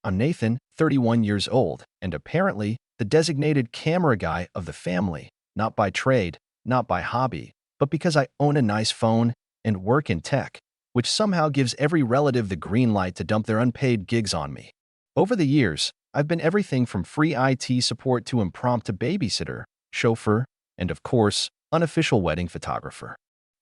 I'm Nathan, 31 years old, and apparently the designated camera guy of the family, not by trade, not by hobby, but because I own a nice phone and work in tech, which somehow gives every relative the green light to dump their unpaid gigs on me. Over the years, I've been everything from free IT support to impromptu babysitter, chauffeur, and of course, unofficial wedding photographer.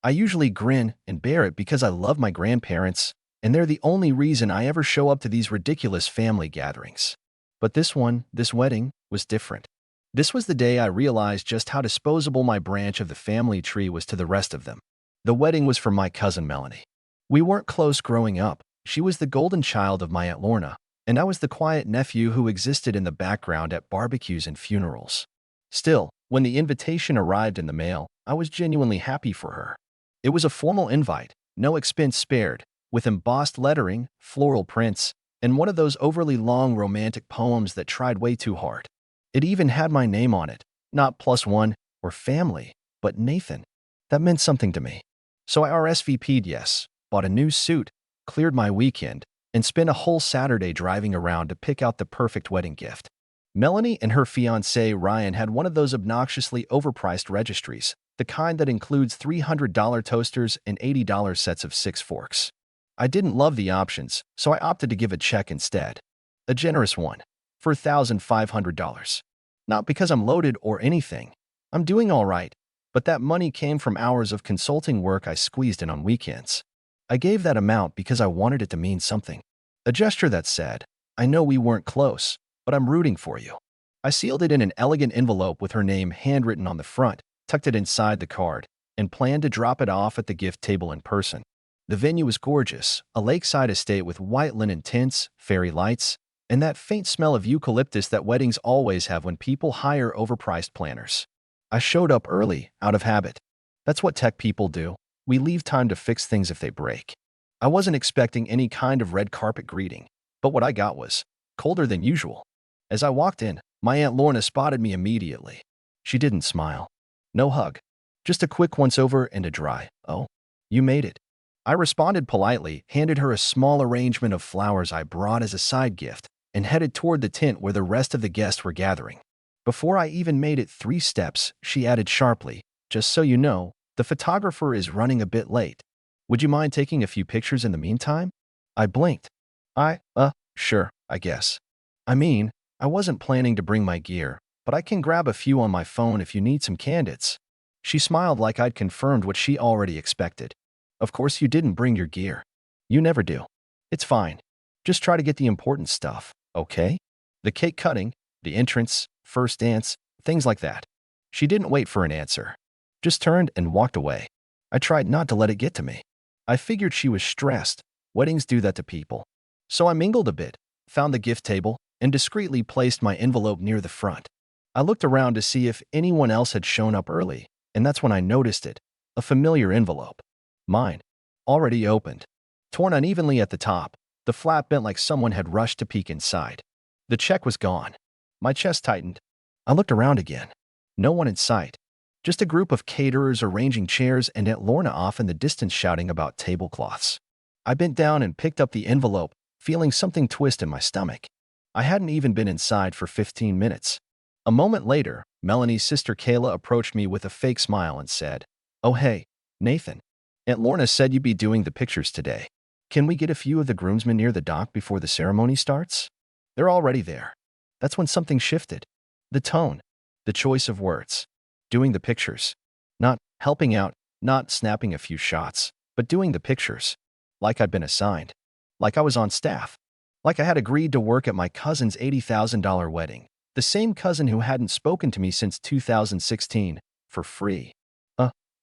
I usually grin and bear it because I love my grandparents, and they're the only reason I ever show up to these ridiculous family gatherings. But this wedding, was different. This was the day I realized just how disposable my branch of the family tree was to the rest of them. The wedding was for my cousin Melanie. We weren't close growing up. She was the golden child of my Aunt Lorna, and I was the quiet nephew who existed in the background at barbecues and funerals. Still, when the invitation arrived in the mail, I was genuinely happy for her. It was a formal invite, no expense spared, with embossed lettering, floral prints, and one of those overly long romantic poems that tried way too hard. It even had my name on it, not +1 or family, but Nathan. That meant something to me. So I RSVP'd yes, bought a new suit, cleared my weekend, and spent a whole Saturday driving around to pick out the perfect wedding gift. Melanie and her fiancé Ryan had one of those obnoxiously overpriced registries, the kind that includes $300 toasters and $80 sets of 6 forks. I didn't love the options, so I opted to give a check instead. A generous one, for $1,500. Not because I'm loaded or anything. I'm doing all right, but that money came from hours of consulting work I squeezed in on weekends. I gave that amount because I wanted it to mean something. A gesture that said, I know we weren't close, but I'm rooting for you. I sealed it in an elegant envelope with her name handwritten on the front, tucked it inside the card, and planned to drop it off at the gift table in person. The venue was gorgeous, a lakeside estate with white linen tints, fairy lights, and that faint smell of eucalyptus that weddings always have when people hire overpriced planners. I showed up early, out of habit. That's what tech people do. We leave time to fix things if they break. I wasn't expecting any kind of red carpet greeting, but what I got was colder than usual. As I walked in, my Aunt Lorna spotted me immediately. She didn't smile. No hug. Just a quick once-over and a dry, "Oh, you made it." I responded politely, handed her a small arrangement of flowers I brought as a side gift, and headed toward the tent where the rest of the guests were gathering. Before I even made it 3 steps, she added sharply, "Just so you know, the photographer is running a bit late. Would you mind taking a few pictures in the meantime?" I blinked. Sure, I guess. I mean, I wasn't planning to bring my gear, but I can grab a few on my phone if you need some candids. She smiled like I'd confirmed what she already expected. Of course you didn't bring your gear. You never do. It's fine. Just try to get the important stuff, okay? The cake cutting, the entrance, first dance, things like that. She didn't wait for an answer. Just turned and walked away. I tried not to let it get to me. I figured she was stressed. Weddings do that to people. So I mingled a bit, found the gift table, and discreetly placed my envelope near the front. I looked around to see if anyone else had shown up early, and that's when I noticed it, a familiar envelope. Mine. Already opened. Torn unevenly at the top, the flap bent like someone had rushed to peek inside. The check was gone. My chest tightened. I looked around again. No one in sight. Just a group of caterers arranging chairs and Aunt Lorna off in the distance shouting about tablecloths. I bent down and picked up the envelope, feeling something twist in my stomach. I hadn't even been inside for 15 minutes. A moment later, Melanie's sister Kayla approached me with a fake smile and said, "Oh hey, Nathan. Aunt Lorna said you'd be doing the pictures today. Can we get a few of the groomsmen near the dock before the ceremony starts?" They're already there. That's when something shifted. The tone. The choice of words. Doing the pictures. Not helping out, not snapping a few shots, but doing the pictures. Like I'd been assigned. Like I was on staff. Like I had agreed to work at my cousin's $80,000 wedding. The same cousin who hadn't spoken to me since 2016, for free.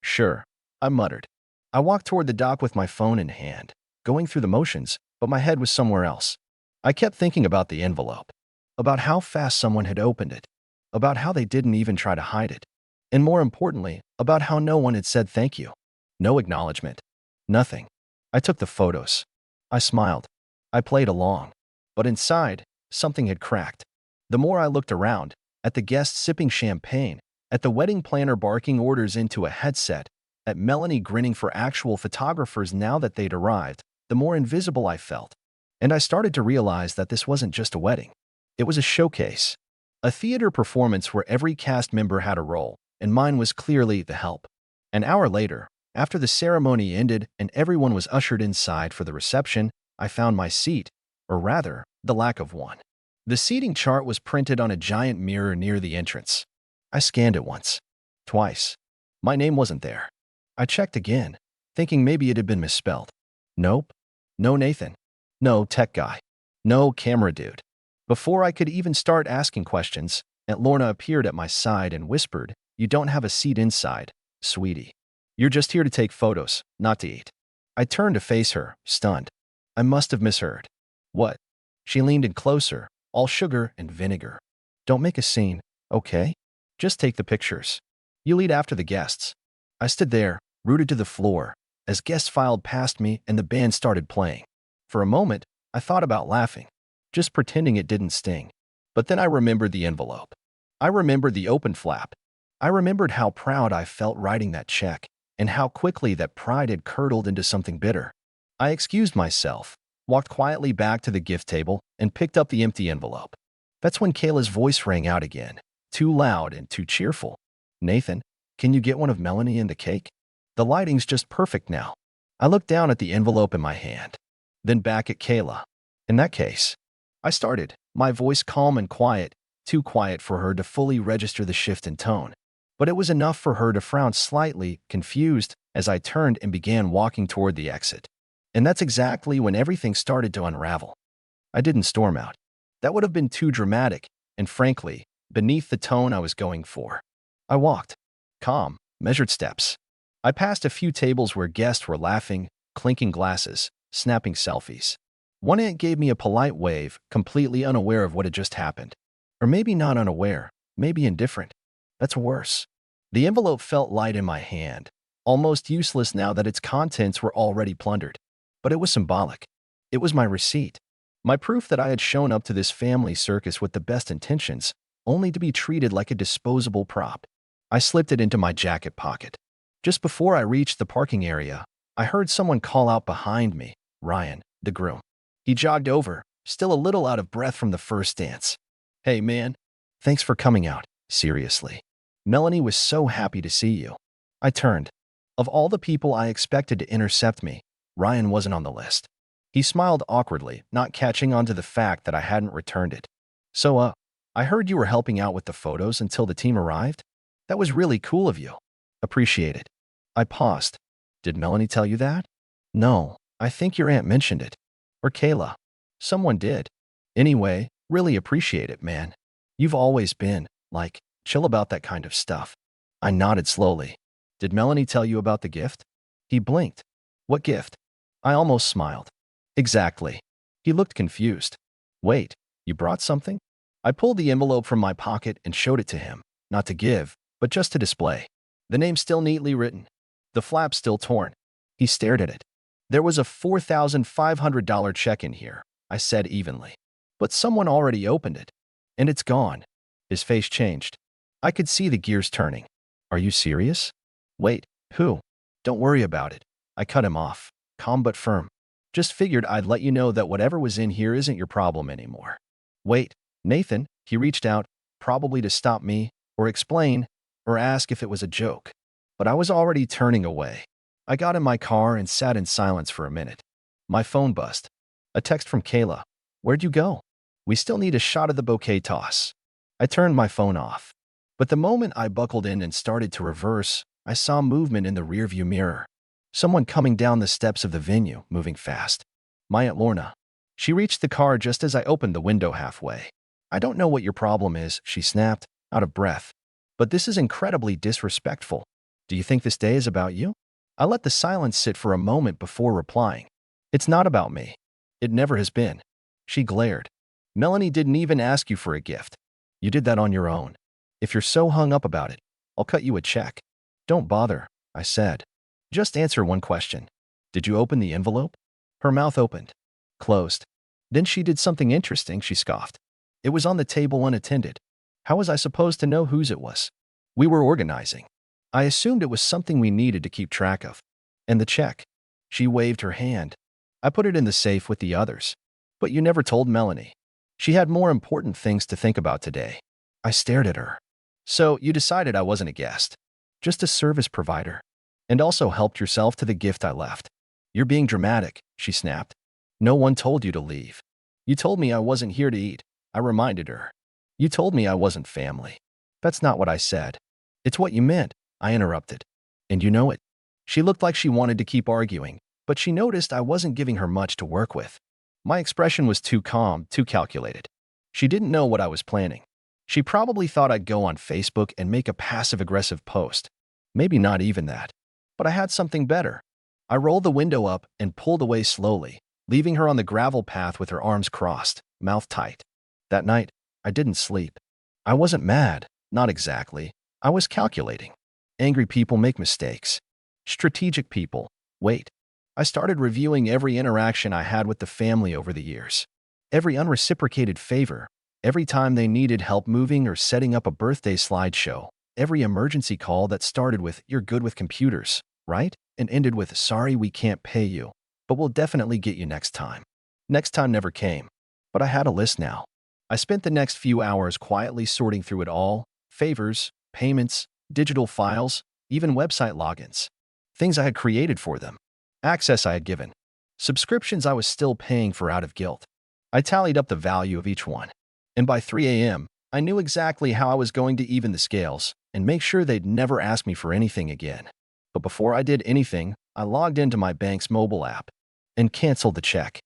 Sure, I muttered. I walked toward the dock with my phone in hand, going through the motions, but my head was somewhere else. I kept thinking about the envelope, about how fast someone had opened it, about how they didn't even try to hide it, and more importantly, about how no one had said thank you. No acknowledgement. Nothing. I took the photos. I smiled. I played along. But inside, something had cracked. The more I looked around, at the guests sipping champagne, at the wedding planner barking orders into a headset, at Melanie grinning for actual photographers now that they'd arrived, the more invisible I felt. And I started to realize that this wasn't just a wedding. It was a showcase. A theater performance where every cast member had a role, and mine was clearly the help. An hour later, after the ceremony ended and everyone was ushered inside for the reception, I found my seat, or rather, the lack of one. The seating chart was printed on a giant mirror near the entrance. I scanned it once, twice. My name wasn't there. I checked again, thinking maybe it had been misspelled. Nope. No Nathan. No tech guy. No camera dude. Before I could even start asking questions, Aunt Lorna appeared at my side and whispered, "You don't have a seat inside, sweetie. You're just here to take photos, not to eat." I turned to face her, stunned. I must have misheard. What? She leaned in closer, all sugar and vinegar. "Don't make a scene, okay? Just take the pictures. You'll eat after the guests." I stood there, rooted to the floor, as guests filed past me and the band started playing. For a moment, I thought about laughing, just pretending it didn't sting. But then I remembered the envelope. I remembered the open flap. I remembered how proud I felt writing that check, and how quickly that pride had curdled into something bitter. I excused myself, walked quietly back to the gift table, and picked up the empty envelope. That's when Kayla's voice rang out again, too loud and too cheerful. "Nathan, can you get one of Melanie and the cake? The lighting's just perfect now." I looked down at the envelope in my hand, then back at Kayla. "In that case," I started, my voice calm and quiet, too quiet for her to fully register the shift in tone. But it was enough for her to frown slightly, confused, as I turned and began walking toward the exit. And that's exactly when everything started to unravel. I didn't storm out. That would have been too dramatic, and frankly, beneath the tone I was going for. I walked. Calm, measured steps. I passed a few tables where guests were laughing, clinking glasses, snapping selfies. One aunt gave me a polite wave, completely unaware of what had just happened. Or maybe not unaware, maybe indifferent. That's worse. The envelope felt light in my hand, almost useless now that its contents were already plundered. But it was symbolic. It was my receipt. My proof that I had shown up to this family circus with the best intentions, only to be treated like a disposable prop. I slipped it into my jacket pocket. Just before I reached the parking area, I heard someone call out behind me, "Ryan, the groom." He jogged over, still a little out of breath from the first dance. "Hey, man. Thanks for coming out, seriously. Melanie was so happy to see you." I turned. Of all the people I expected to intercept me, Ryan wasn't on the list. He smiled awkwardly, not catching on to the fact that I hadn't returned it. "So, I heard you were helping out with the photos until the team arrived? That was really cool of you. Appreciate it." I paused. "Did Melanie tell you that?" "No, I think your aunt mentioned it. Or Kayla. Someone did. Anyway, really appreciate it, man. You've always been, like, chill about that kind of stuff." I nodded slowly. "Did Melanie tell you about the gift?" He blinked. "What gift?" I almost smiled. "Exactly." He looked confused. "Wait, you brought something?" I pulled the envelope from my pocket and showed it to him, not to give, but just to display. The name still neatly written. The flap still torn. He stared at it. "There was a $4,500 check in here," I said evenly. "But someone already opened it. And it's gone." His face changed. I could see the gears turning. "Are you serious?" "Wait, who?" "Don't worry about it." I cut him off, calm but firm. "Just figured I'd let you know that whatever was in here isn't your problem anymore." "Wait, Nathan," he reached out, probably to stop me, or explain, or ask if it was a joke. But I was already turning away. I got in my car and sat in silence for a minute. My phone buzzed. A text from Kayla. "Where'd you go? We still need a shot of the bouquet toss." I turned my phone off. But the moment I buckled in and started to reverse, I saw movement in the rearview mirror. Someone coming down the steps of the venue, moving fast. My Aunt Lorna. She reached the car just as I opened the window halfway. "I don't know what your problem is," she snapped, out of breath. "But this is incredibly disrespectful. Do you think this day is about you?" I let the silence sit for a moment before replying. "It's not about me. It never has been." She glared. "Melanie didn't even ask you for a gift. You did that on your own. If you're so hung up about it, I'll cut you a check." "Don't bother," I said. "Just answer one question. Did you open the envelope?" Her mouth opened. Closed. Then she did something interesting, she scoffed. "It was on the table unattended. How was I supposed to know whose it was? We were organizing. I assumed it was something we needed to keep track of. And the check." She waved her hand. "I put it in the safe with the others." But you never told Melanie. She had more important things to think about today. I stared at her. So you decided I wasn't a guest, just a service provider, and also helped yourself to the gift I left. You're being dramatic, she snapped. No one told you to leave. You told me I wasn't here to eat, I reminded her. You told me I wasn't family. That's not what I said. It's what you meant, I interrupted. And you know it. She looked like she wanted to keep arguing, but she noticed I wasn't giving her much to work with. My expression was too calm, too calculated. She didn't know what I was planning. She probably thought I'd go on Facebook and make a passive-aggressive post. Maybe not even that. But I had something better. I rolled the window up and pulled away slowly, leaving her on the gravel path with her arms crossed, mouth tight. That night, I didn't sleep. I wasn't mad, not exactly. I was calculating. Angry people make mistakes. Strategic people, wait. I started reviewing every interaction I had with the family over the years. Every unreciprocated favor, every time they needed help moving or setting up a birthday slideshow, every emergency call that started with, "You're good with computers, right?" and ended with, "Sorry, we can't pay you, but we'll definitely get you next time." Next time never came, but I had a list now. I spent the next few hours quietly sorting through it all: favors, payments, digital files, even website logins. Things I had created for them. Access I had given. Subscriptions I was still paying for out of guilt. I tallied up the value of each one. And by 3 a.m., I knew exactly how I was going to even the scales and make sure they'd never ask me for anything again. But before I did anything, I logged into my bank's mobile app and canceled the check.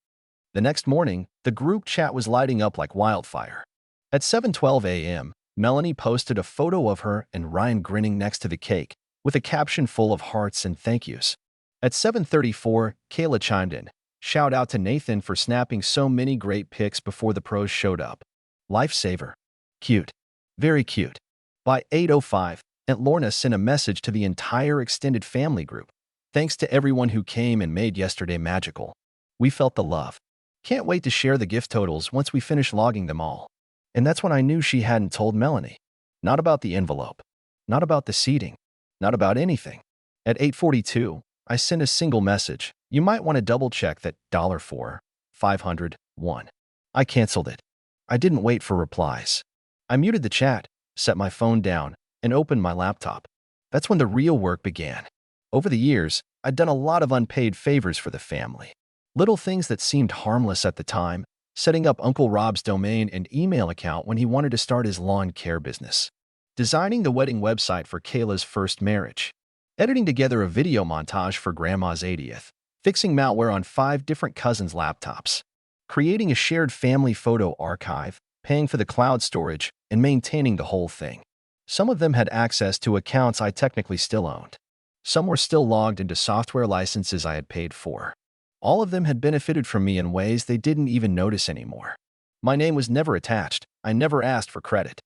The next morning, the group chat was lighting up like wildfire. At 7:12 a.m., Melanie posted a photo of her and Ryan grinning next to the cake, with a caption full of hearts and thank yous. At 7:34, Kayla chimed in. Shout out to Nathan for snapping so many great pics before the pros showed up. Lifesaver. Cute. Very cute. By 8:05, Aunt Lorna sent a message to the entire extended family group. Thanks to everyone who came and made yesterday magical. We felt the love. Can't wait to share the gift totals once we finish logging them all. And that's when I knew she hadn't told Melanie. Not about the envelope. Not about the seating. Not about anything. At 8:42, I sent a single message. You might want to double-check that $4, 501. I canceled it. I didn't wait for replies. I muted the chat, set my phone down, and opened my laptop. That's when the real work began. Over the years, I'd done a lot of unpaid favors for the family. Little things that seemed harmless at the time, setting up Uncle Rob's domain and email account when he wanted to start his lawn care business. Designing the wedding website for Kayla's first marriage. Editing together a video montage for Grandma's 80th. Fixing malware on 5 different cousins' laptops. Creating a shared family photo archive, paying for the cloud storage, and maintaining the whole thing. Some of them had access to accounts I technically still owned. Some were still logged into software licenses I had paid for. All of them had benefited from me in ways they didn't even notice anymore. My name was never attached. I never asked for credit.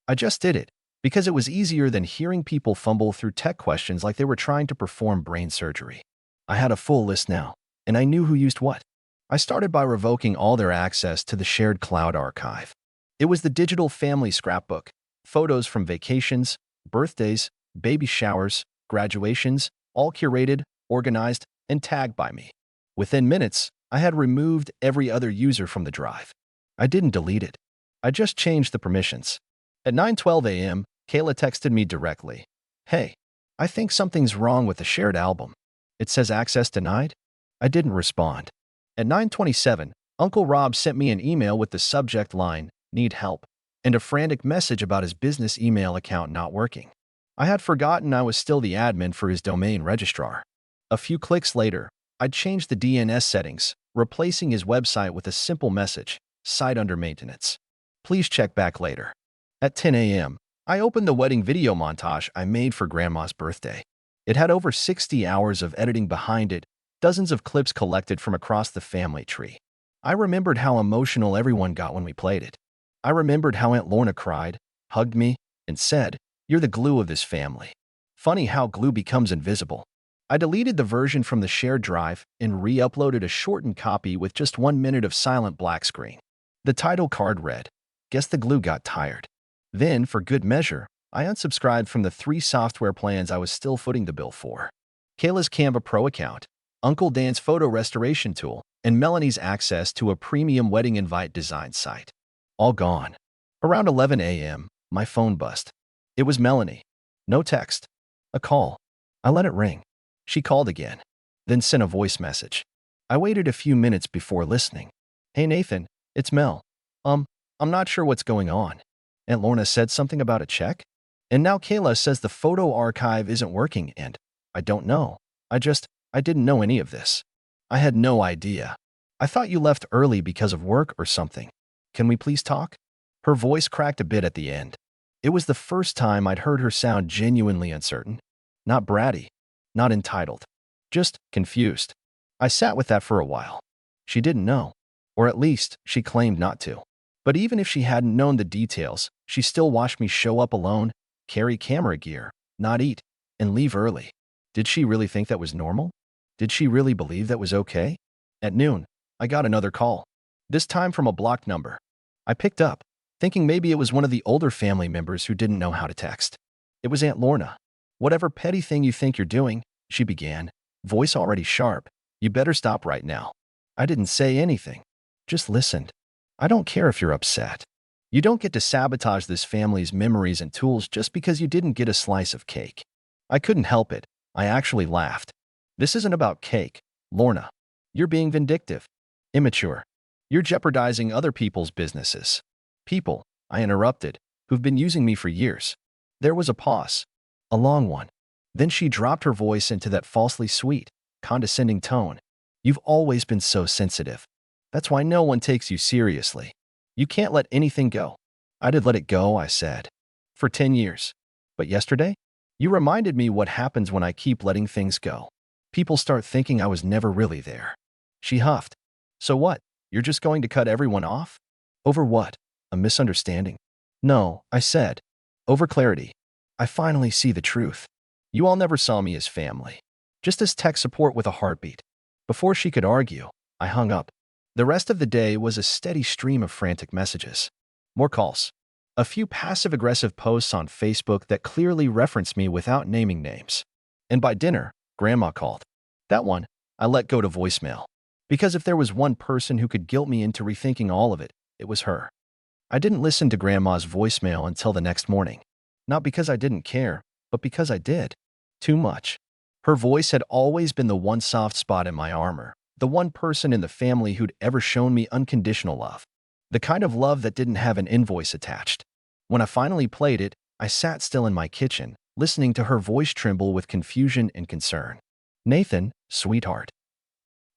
I just did it, because it was easier than hearing people fumble through tech questions like they were trying to perform brain surgery. I had a full list now, and I knew who used what. I started by revoking all their access to the shared cloud archive. It was the digital family scrapbook, photos from vacations, birthdays, baby showers, graduations, all curated, organized, and tagged by me. Within minutes, I had removed every other user from the drive. I didn't delete it. I just changed the permissions. At 9:12 a.m., Kayla texted me directly. Hey, I think something's wrong with the shared album. It says access denied? I didn't respond. At 9:27, Uncle Rob sent me an email with the subject line, need help, and a frantic message about his business email account not working. I had forgotten I was still the admin for his domain registrar. A few clicks later, I'd changed the DNS settings, replacing his website with a simple message, site under maintenance. Please check back later. At 10 a.m., I opened the wedding video montage I made for Grandma's birthday. It had over 60 hours of editing behind it, dozens of clips collected from across the family tree. I remembered how emotional everyone got when we played it. I remembered how Aunt Lorna cried, hugged me, and said, "You're the glue of this family." Funny how glue becomes invisible. I deleted the version from the shared drive and re-uploaded a shortened copy with just 1 minute of silent black screen. The title card read, "Guess the glue got tired." Then, for good measure, I unsubscribed from the 3 software plans I was still footing the bill for. Kayla's Canva Pro account, Uncle Dan's photo restoration tool, and Melanie's access to a premium wedding invite design site. All gone. Around 11 a.m., my phone buzzed. It was Melanie. No text. A call. I let it ring. She called again, then sent a voice message. I waited a few minutes before listening. Hey Nathan, it's Mel. I'm not sure what's going on. Aunt Lorna said something about a check? And now Kayla says the photo archive isn't working and I don't know. I didn't know any of this. I had no idea. I thought you left early because of work or something. Can we please talk? Her voice cracked a bit at the end. It was the first time I'd heard her sound genuinely uncertain. Not bratty, not entitled, just confused. I sat with that for a while. She didn't know, or at least she claimed not to. But even if she hadn't known the details, she still watched me show up alone, carry camera gear, not eat, and leave early. Did she really think that was normal? Did she really believe that was okay? At noon, I got another call, this time from a blocked number. I picked up, thinking maybe it was one of the older family members who didn't know how to text. It was Aunt Lorna. Whatever petty thing you think you're doing, she began, voice already sharp. You better stop right now. I didn't say anything, just listened. I don't care if you're upset. You don't get to sabotage this family's memories and tools just because you didn't get a slice of cake. I couldn't help it. I actually laughed. This isn't about cake, Lorna. You're being vindictive, immature. You're jeopardizing other people's businesses. People, I interrupted, who've been using me for years. There was a pause, a long one. Then she dropped her voice into that falsely sweet, condescending tone. You've always been so sensitive. That's why no one takes you seriously. You can't let anything go. I did let it go, I said. For 10 years. But yesterday, you reminded me what happens when I keep letting things go. People start thinking I was never really there. She huffed. So what? You're just going to cut everyone off? Over what? A misunderstanding? No, I said. Over clarity. I finally see the truth. You all never saw me as family. Just as tech support with a heartbeat. Before she could argue, I hung up. The rest of the day was a steady stream of frantic messages. More calls. A few passive-aggressive posts on Facebook that clearly referenced me without naming names. And by dinner, Grandma called. That one, I let go to voicemail. Because if there was one person who could guilt me into rethinking all of it, it was her. I didn't listen to Grandma's voicemail until the next morning. Not because I didn't care, but because I did. Too much. Her voice had always been the one soft spot in my armor, the one person in the family who'd ever shown me unconditional love. The kind of love that didn't have an invoice attached. When I finally played it, I sat still in my kitchen, listening to her voice tremble with confusion and concern. Nathan, sweetheart.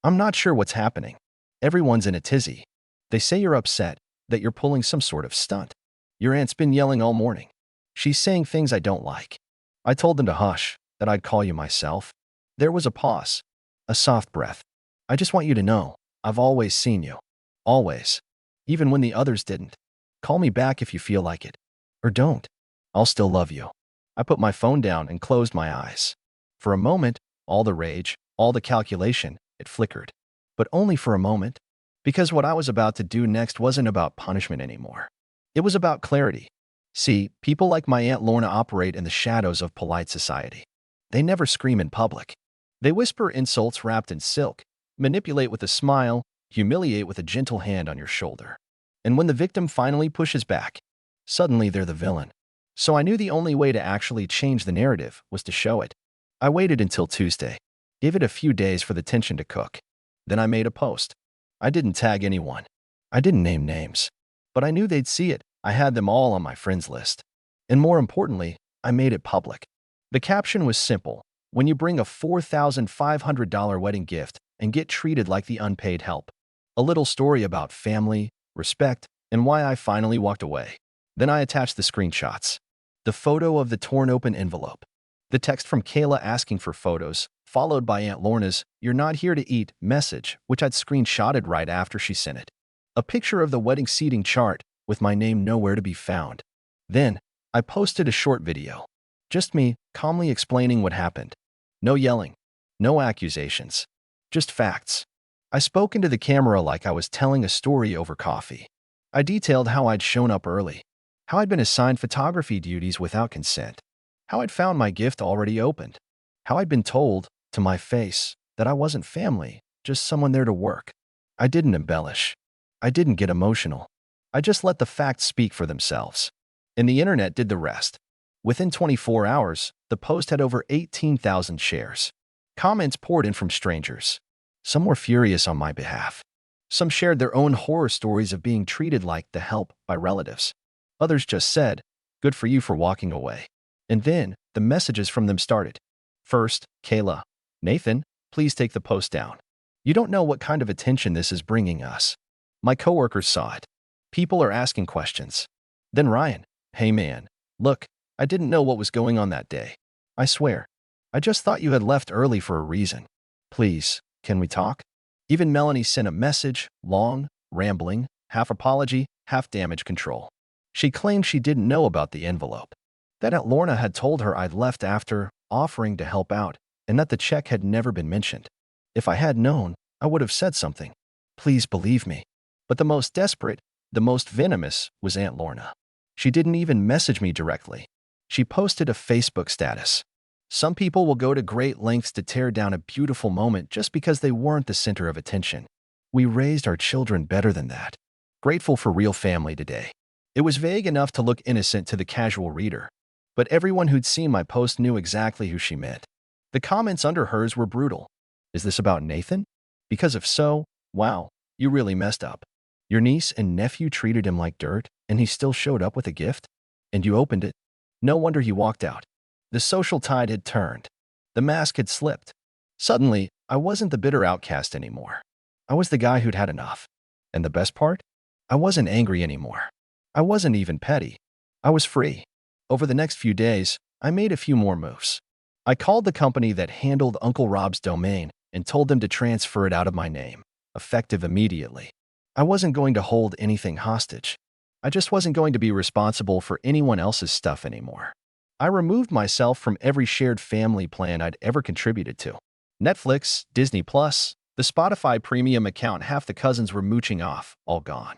I'm not sure what's happening. Everyone's in a tizzy. They say you're upset, that you're pulling some sort of stunt. Your aunt's been yelling all morning. She's saying things I don't like. I told them to hush, that I'd call you myself. There was a pause, a soft breath. I just want you to know, I've always seen you. Always. Even when the others didn't. Call me back if you feel like it. Or don't. I'll still love you. I put my phone down and closed my eyes. For a moment, all the rage, all the calculation, it flickered. But only for a moment. Because what I was about to do next wasn't about punishment anymore. It was about clarity. See, people like my Aunt Lorna operate in the shadows of polite society. They never scream in public. They whisper insults wrapped in silk, manipulate with a smile, humiliate with a gentle hand on your shoulder. And when the victim finally pushes back, suddenly they're the villain. So I knew the only way to actually change the narrative was to show it. I waited until Tuesday, gave it a few days for the tension to cook. Then I made a post. I didn't tag anyone. I didn't name names. But I knew they'd see it. I had them all on my friends list. And more importantly, I made it public. The caption was simple. When you bring a $4,500 wedding gift and get treated like the unpaid help. A little story about family, respect, and why I finally walked away. Then I attached the screenshots. The photo of the torn open envelope. The text from Kayla asking for photos, followed by Aunt Lorna's "You're not here to eat" message, which I'd screenshotted right after she sent it. A picture of the wedding seating chart, with my name nowhere to be found. Then, I posted a short video. Just me, calmly explaining what happened. No yelling. No accusations. Just facts. I spoke into the camera like I was telling a story over coffee. I detailed how I'd shown up early. How I'd been assigned photography duties without consent. How I'd found my gift already opened. How I'd been told, to my face, that I wasn't family, just someone there to work. I didn't embellish. I didn't get emotional. I just let the facts speak for themselves. And the internet did the rest. Within 24 hours, the post had over 18,000 shares. Comments poured in from strangers. Some were furious on my behalf. Some shared their own horror stories of being treated like the help by relatives. Others just said, "Good for you for walking away." And then, the messages from them started. First, Kayla. "Nathan, please take the post down. You don't know what kind of attention this is bringing us." My coworkers saw it. People are asking questions. Then Ryan. "Hey man, look, I didn't know what was going on that day. I swear. I just thought you had left early for a reason. Please, can we talk?" Even Melanie sent a message, long, rambling, half apology, half damage control. She claimed she didn't know about the envelope, that Aunt Lorna had told her I'd left after offering to help out, and that the check had never been mentioned. If I had known, I would have said something. Please believe me. But the most desperate, the most venomous, was Aunt Lorna. She didn't even message me directly. She posted a Facebook status. Some people will go to great lengths to tear down a beautiful moment just because they weren't the center of attention. We raised our children better than that. Grateful for real family today. It was vague enough to look innocent to the casual reader, but everyone who'd seen my post knew exactly who she meant. The comments under hers were brutal. Is this about Nathan? Because if so, wow, you really messed up. Your niece and nephew treated him like dirt, and he still showed up with a gift? And you opened it? No wonder he walked out. The social tide had turned. The mask had slipped. Suddenly, I wasn't the bitter outcast anymore. I was the guy who'd had enough. And the best part? I wasn't angry anymore. I wasn't even petty. I was free. Over the next few days, I made a few more moves. I called the company that handled Uncle Rob's domain and told them to transfer it out of my name, effective immediately. I wasn't going to hold anything hostage. I just wasn't going to be responsible for anyone else's stuff anymore. I removed myself from every shared family plan I'd ever contributed to. Netflix, Disney+, the Spotify premium account half the cousins were mooching off, all gone.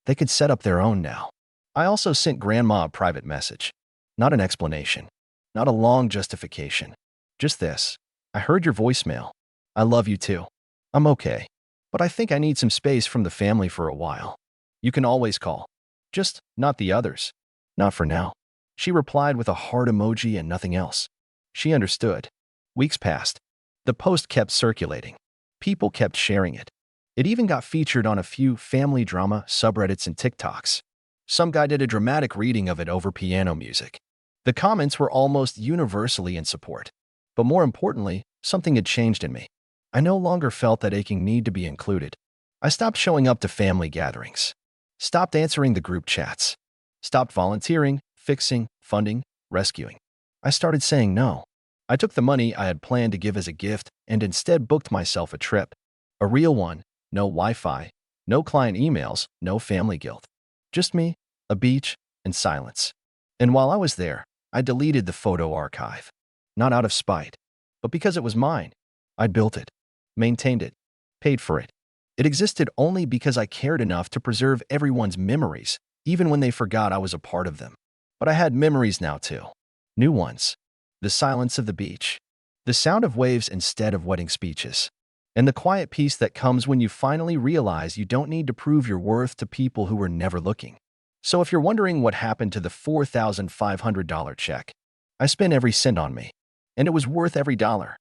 They could set up their own now. I also sent Grandma a private message. Not an explanation. Not a long justification. Just this. I heard your voicemail. I love you too. I'm okay. But I think I need some space from the family for a while. You can always call. Just not the others. Not for now. She replied with a heart emoji and nothing else. She understood. Weeks passed. The post kept circulating. People kept sharing it. It even got featured on a few family drama subreddits and TikToks. Some guy did a dramatic reading of it over piano music. The comments were almost universally in support. But more importantly, something had changed in me. I no longer felt that aching need to be included. I stopped showing up to family gatherings. Stopped answering the group chats. Stopped volunteering, fixing, funding, rescuing. I started saying no. I took the money I had planned to give as a gift and instead booked myself a trip. A real one, no Wi-Fi, no client emails, no family guilt. Just me, a beach, and silence. And while I was there, I deleted the photo archive. Not out of spite, but because it was mine. I built it, maintained it, paid for it. It existed only because I cared enough to preserve everyone's memories, even when they forgot I was a part of them. But I had memories now too. New ones. The silence of the beach. The sound of waves instead of wedding speeches. And the quiet peace that comes when you finally realize you don't need to prove your worth to people who were never looking. So if you're wondering what happened to the $4,500 check, I spent every cent on me. And it was worth every dollar.